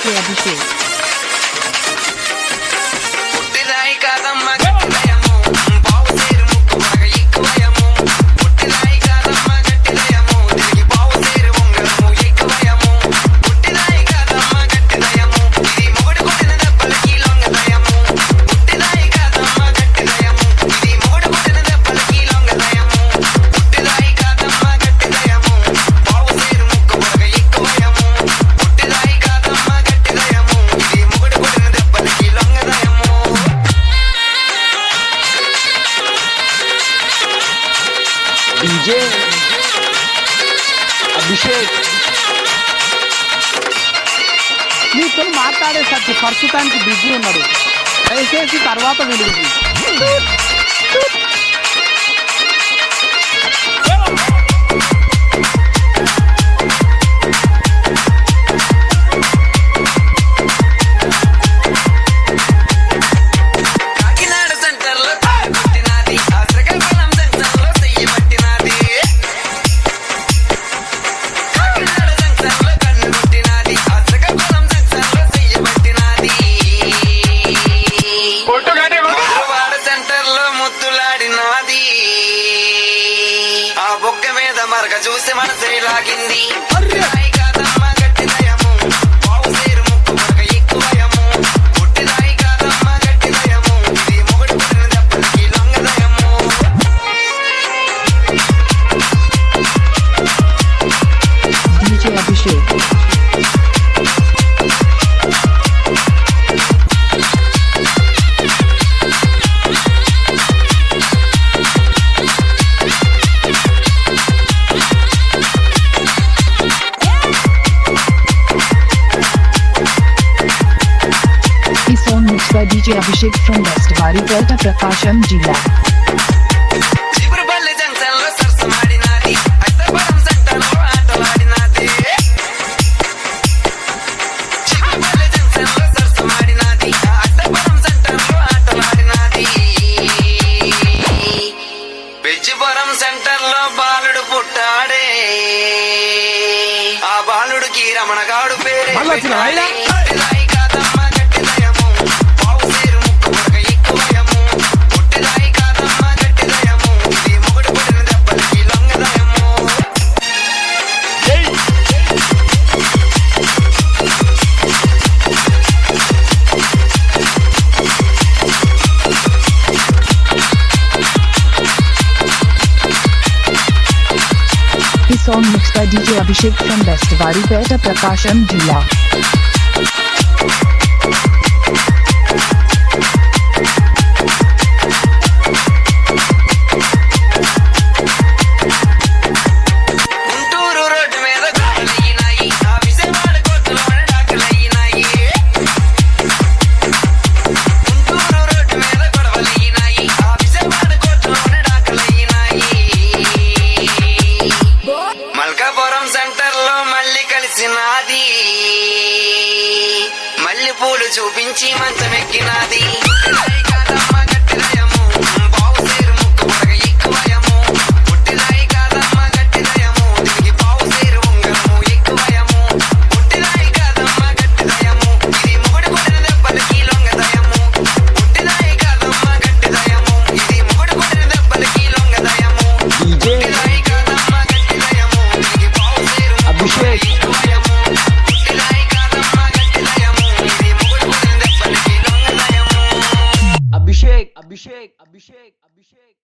DJ Abhishek. DJ Abhishek మీతో మాట్లాడేసరికి ప్రస్తుతానికి busy ఉన్నాడు, దయచేసి తర్వాత విలువ. ఆ బొక్క మీద మరక చూసి మనసే లాగింది. DJ Abhishek. Song mixed by DJ Abhishek from West Baripeta, Prakasham Jilla. Bejjipuram centre లో బాలుడు పుట్టాడే, ఆ బాలుడికి రమణగాడు పేరే. Song mixed by DJ Abhishek from West Baripeta, Prakasham Jilla. Malkapuram centre లో మళ్ళీ కలిసినాది, మళ్ళీ పూలు చూపించి మంచమెక్కినాది. అభిషేక్ అభిషేక్ అభిషేక్ అభిషేక్